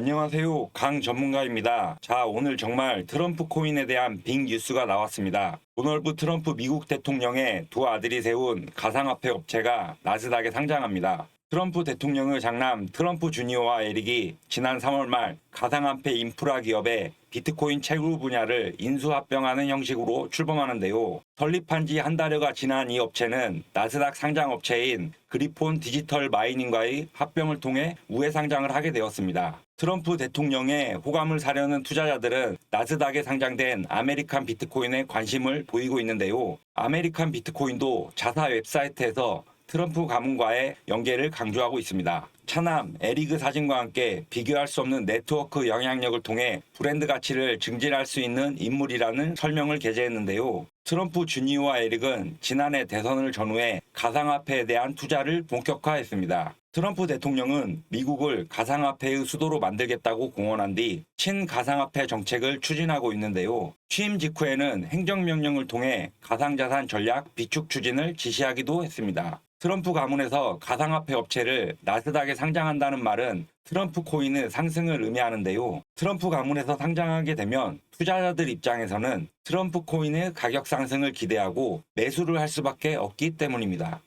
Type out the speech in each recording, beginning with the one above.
안녕하세요. 강 전문가입니다. 자, 오늘 정말 트럼프 코인에 대한 빅 뉴스가 나왔습니다. 도널드 트럼프 미국 대통령의 두 아들이 세운 가상화폐 업체가 나스닥에 상장합니다. 트럼프 대통령의 장남 트럼프 주니어와 에릭이 지난 3월 말 가상화폐 인프라 기업의 비트코인 채굴 분야를 인수합병하는 형식으로 출범하는데요. 설립한 지 한 달여가 지난 이 업체는 나스닥 상장 업체인 그리폰 디지털 마이닝과의 합병을 통해 우회 상장을 하게 되었습니다. 트럼프 대통령의 호감을 사려는 투자자들은 나스닥에 상장된 아메리칸 비트코인에 관심을 보이고 있는데요. 아메리칸 비트코인도 자사 웹사이트에서 트럼프 가문과의 연계를 강조하고 있습니다. 차남 에리그 사진과 함께 비교할 수 없는 네트워크 영향력을 통해 브랜드 가치를 증진할 수 있는 인물이라는 설명을 게재했는데요. 트럼프 주니어와 에릭은 지난해 대선을 전후해 가상화폐에 대한 투자를 본격화했습니다. 트럼프 대통령은 미국을 가상화폐의 수도로 만들겠다고 공언한 뒤 친가상화폐 정책을 추진하고 있는데요. 취임 직후에는 행정명령을 통해 가상자산 전략 비축 추진을 지시하기도 했습니다. 트럼프 가문에서 가상화폐 업체를 나스닥에 상장한다는 말은 트럼프 코인의 상승을 의미하는데요. 트럼프 가문에서 상장하게 되면 투자자들 입장에서는 트럼프 코인의 가격 상승을 기대하고 매수를 할 수밖에 없기 때문입니다.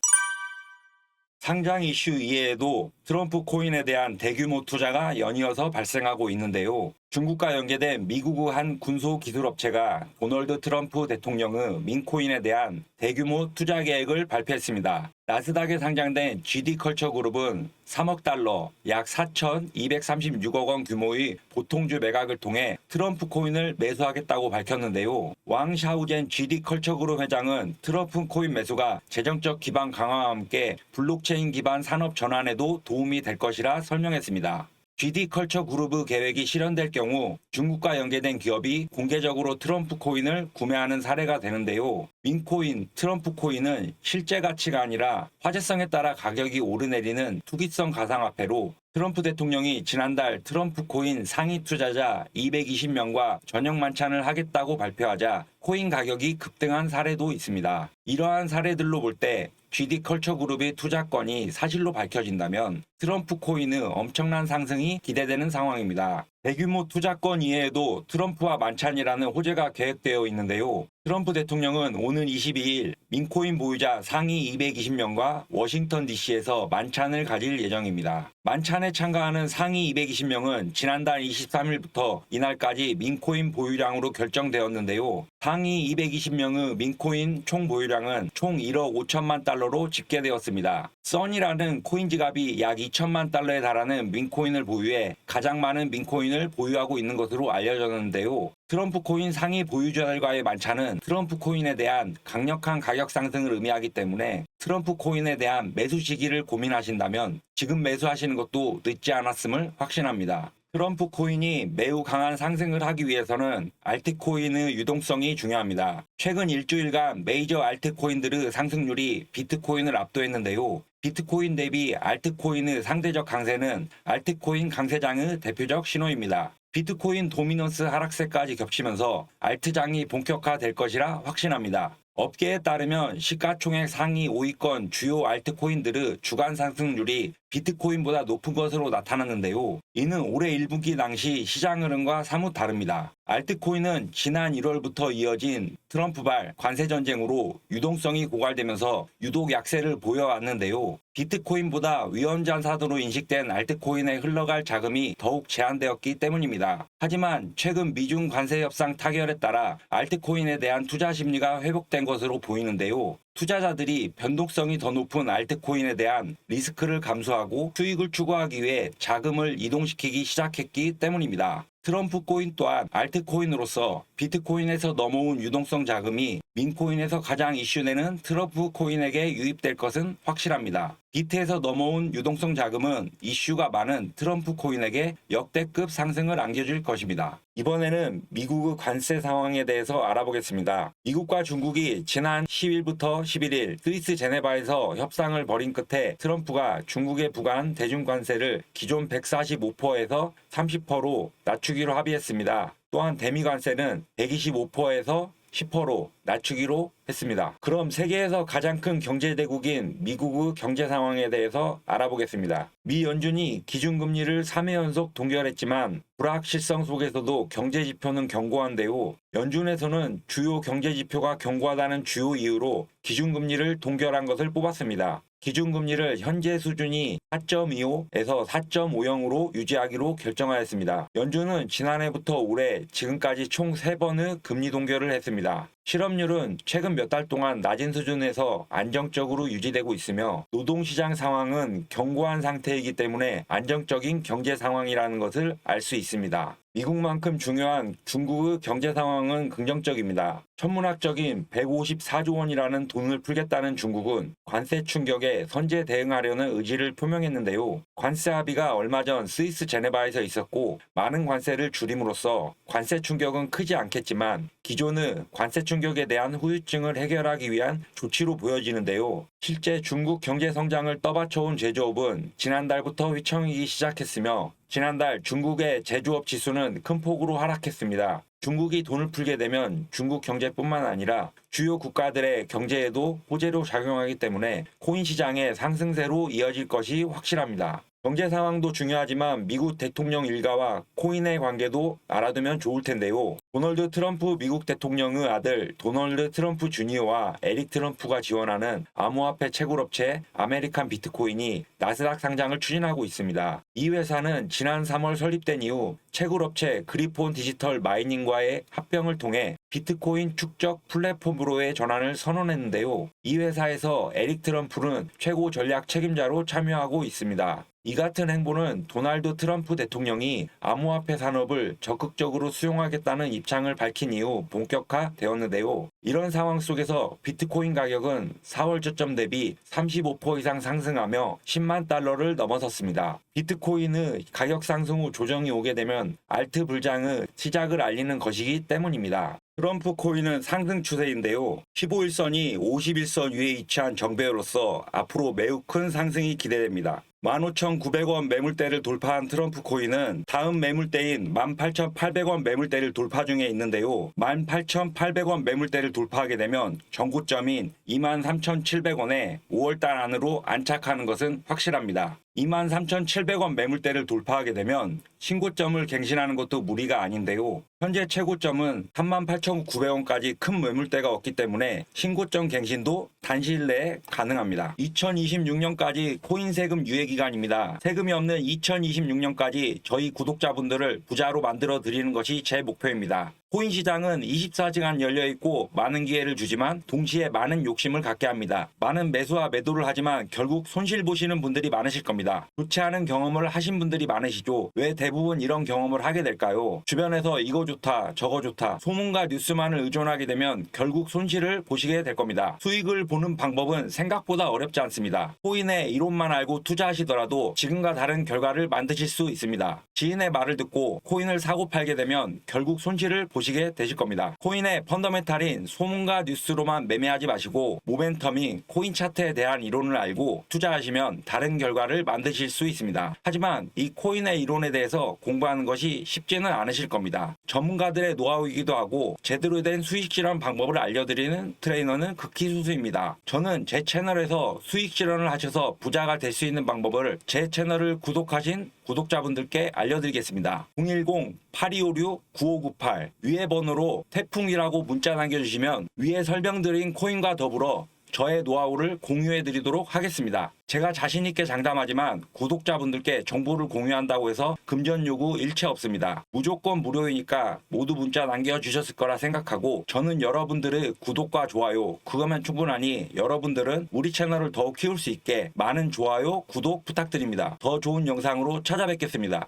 상장 이슈 이외에도 트럼프 코인에 대한 대규모 투자가 연이어서 발생하고 있는데요. 중국과 연계된 미국의 한 군소기술업체가 도널드 트럼프 대통령의 민코인에 대한 대규모 투자 계획을 발표했습니다. 나스닥에 상장된 GD컬처 그룹은 3억 달러, 약 4,236억 원 규모의 보통주 매각을 통해 트럼프 코인을 매수하겠다고 밝혔는데요. 왕 샤우젠 GD컬처 그룹 회장은 트럼프 코인 매수가 재정적 기반 강화와 함께 블록체인 기반 산업 전환에도 도움이 될 것이라 설명했습니다. GD컬처 그룹의 계획이 실현될 경우 중국과 연계된 기업이 공개적으로 트럼프 코인을 구매하는 사례가 되는데요. 민코인, 트럼프 코인은 실제 가치가 아니라 화제성에 따라 가격이 오르내리는 투기성 가상화폐로 트럼프 대통령이 지난달 트럼프 코인 상위 투자자 220명과 저녁 만찬을 하겠다고 발표하자 코인 가격이 급등한 사례도 있습니다. 이러한 사례들로 볼 때 GD컬처 그룹의 투자건이 사실로 밝혀진다면 트럼프 코인의 엄청난 상승이 기대되는 상황입니다. 대규모 투자건 이외에도 트럼프와 만찬이라는 호재가 계획되어 있는데요. 트럼프 대통령은 오는 22일 민코인 보유자 상위 220명과 워싱턴 DC에서 만찬을 가질 예정입니다. 만찬에 참가하는 상위 220명은 지난달 23일부터 이날까지 민코인 보유량으로 결정되었는데요. 상위 220명의 민코인 총 보유량은 총 1억 5천만 달러로 집계되었습니다. 선이라는 코인 지갑이 약 2천만 달러에 달하는 민코인을 보유해 가장 많은 민코인을 보유하고 있는 것으로 알려졌는데요. 트럼프 코인 상위 보유자들과의 만찬은 트럼프 코인에 대한 강력한 가격 상승을 의미하기 때문에 트럼프 코인에 대한 매수 시기를 고민하신다면 지금 매수하시는 것도 늦지 않았음을 확신합니다. 트럼프 코인이 매우 강한 상승을 하기 위해서는 알트코인의 유동성이 중요합니다. 최근 일주일간 메이저 알트코인들의 상승률이 비트코인을 압도했는데요. 비트코인 대비 알트코인의 상대적 강세는 알트코인 강세장의 대표적 신호입니다. 비트코인 도미넌스 하락세까지 겹치면서 알트장이 본격화될 것이라 확신합니다. 업계에 따르면 시가총액 상위 5위권 주요 알트코인들의 주간 상승률이 비트코인보다 높은 것으로 나타났는데요. 이는 올해 1분기 당시 시장 흐름과 사뭇 다릅니다. 알트코인은 지난 1월부터 이어진 트럼프발 관세 전쟁으로 유동성이 고갈되면서 유독 약세를 보여왔는데요. 비트코인보다 위험자산으로 인식된 알트코인에 흘러갈 자금이 더욱 제한되었기 때문입니다. 하지만 최근 미중 관세 협상 타결에 따라 알트코인에 대한 투자 심리가 회복된 것으로 보이는데요. 투자자들이 변동성이 더 높은 알트코인에 대한 리스크를 감수하고 수익을 추구하기 위해 자금을 이동시키기 시작했기 때문입니다. 트럼프 코인 또한 알트코인으로서 비트코인에서 넘어온 유동성 자금이 민코인에서 가장 이슈되는 트럼프 코인에게 유입될 것은 확실합니다. 비트에서 넘어온 유동성 자금은 이슈가 많은 트럼프 코인에게 역대급 상승을 안겨줄 것입니다. 이번에는 미국의 관세 상황에 대해서 알아보겠습니다. 미국과 중국이 지난 10일부터 11일 스위스 제네바에서 협상을 벌인 끝에 트럼프가 중국에 부과한 대중관세를 기존 145%에서 30%로 낮추기로 합의했습니다. 또한 대미관세는 125%에서 10%로 낮추기로 했습니다. 그럼 세계에서 가장 큰 경제대국인 미국의 경제 상황에 대해서 알아보겠습니다. 미 연준이 기준금리를 3회 연속 동결했지만 불확실성 속에서도 경제지표는 견고한데요. 연준에서는 주요 경제지표가 견고하다는 주요 이유로 기준금리를 동결한 것을 뽑았습니다. 기준금리를 현재 수준이 4.25에서 4.50으로 유지하기로 결정하였습니다. 연준은 지난해부터 올해 지금까지 총 3번의 금리 동결을 했습니다. 실업률은 최근 몇 달 동안 낮은 수준에서 안정적으로 유지되고 있으며 노동시장 상황은 견고한 상태이기 때문에 안정적인 경제 상황이라는 것을 알 수 있습니다. 미국만큼 중요한 중국의 경제 상황은 긍정적입니다. 천문학적인 154조 원이라는 돈을 풀겠다는 중국은 관세 충격에 선제 대응하려는 의지를 표명했는데요. 관세 합의가 얼마 전 스위스 제네바에서 있었고 많은 관세를 줄임으로써 관세 충격은 크지 않겠지만 기존의 관세 충격에 대한 후유증을 해결하기 위한 조치로 보여지는데요. 실제 중국 경제 성장을 떠받쳐온 제조업은 지난달부터 휘청이기 시작했으며 지난달 중국의 제조업 지수는 큰 폭으로 하락했습니다. 중국이 돈을 풀게 되면 중국 경제뿐만 아니라 주요 국가들의 경제에도 호재로 작용하기 때문에 코인 시장의 상승세로 이어질 것이 확실합니다. 경제 상황도 중요하지만 미국 대통령 일가와 코인의 관계도 알아두면 좋을 텐데요. 도널드 트럼프 미국 대통령의 아들 도널드 트럼프 주니어와 에릭 트럼프가 지원하는 암호화폐 채굴업체 아메리칸 비트코인이 나스닥 상장을 추진하고 있습니다. 이 회사는 지난 3월 설립된 이후 채굴업체 그리폰 디지털 마이닝과의 합병을 통해 비트코인 축적 플랫폼으로의 전환을 선언했는데요. 이 회사에서 에릭 트럼프는 최고 전략 책임자로 참여하고 있습니다. 이 같은 행보는 도널드 트럼프 대통령이 암호화폐 산업을 적극적으로 수용하겠다는 입장을 밝힌 이후 본격화되었는데요. 이런 상황 속에서 비트코인 가격은 4월 저점 대비 35% 이상 상승하며 10만 달러를 넘어섰습니다. 비트코인의 가격 상승 후 조정이 오게 되면 알트 불장의 시작을 알리는 것이기 때문입니다. 트럼프 코인은 상승 추세인데요. 15일선이 51선 위에 위치한 정배로서 앞으로 매우 큰 상승이 기대됩니다. 15,900원 매물대를 돌파한 트럼프 코인은 다음 매물대인 18,800원 매물대를 돌파 중에 있는데요. 18,800원 매물대를 돌파하게 되면 전고점인 23,700원에 5월달 안으로 안착하는 것은 확실합니다. 23,700원 매물대를 돌파하게 되면 신고점을 갱신하는 것도 무리가 아닌데요. 현재 최고점은 38,900원까지 큰 매물대가 없기 때문에 신고점 갱신도 단시일 내에 가능합니다. 2026년까지 코인 세금 유예 기간입니다. 세금이 없는 2026년까지 저희 구독자분들을 부자로 만들어 드리는 것이 제 목표입니다. 코인 시장은 24시간 열려있고 많은 기회를 주지만 동시에 많은 욕심을 갖게 합니다. 많은 매수와 매도를 하지만 결국 손실 보시는 분들이 많으실 겁니다. 좋지 않은 경험을 하신 분들이 많으시죠. 왜 대부분 이런 경험을 하게 될까요? 주변에서 이거 좋다 저거 좋다 소문과 뉴스만을 의존하게 되면 결국 손실을 보시게 될 겁니다. 수익을 보는 방법은 생각보다 어렵지 않습니다. 코인의 이론만 알고 투자하시더라도 지금과 다른 결과를 만드실 수 있습니다. 지인의 말을 듣고 코인을 사고 팔게 되면 결국 손실을 보시게 되실 겁니다. 코인의 펀더멘탈인 소문과 뉴스로만 매매하지 마시고 모멘텀인 코인 차트에 대한 이론을 알고 투자하시면 다른 결과를 만드실 수 있습니다. 하지만 이 코인의 이론에 대해서 공부하는 것이 쉽지는 않으실 겁니다. 전문가들의 노하우이기도 하고 제대로 된 수익 실현 방법을 알려드리는 트레이너는 극히 소수입니다. 저는 제 채널에서 수익 실현을 하셔서 부자가 될 수 있는 방법을 제 채널을 구독하신 구독자분들께 알려드리겠습니다. 010-8256-9598 위에 번호로 태풍이라고 문자 남겨주시면 위에 설명드린 코인과 더불어 저의 노하우를 공유해 드리도록 하겠습니다. 제가 자신있게 장담하지만 구독자분들께 정보를 공유한다고 해서 금전 요구 일체 없습니다. 무조건 무료이니까 모두 문자 남겨주셨을 거라 생각하고 저는 여러분들의 구독과 좋아요 그거면 충분하니 여러분들은 우리 채널을 더욱 키울 수 있게 많은 좋아요, 구독 부탁드립니다. 더 좋은 영상으로 찾아뵙겠습니다.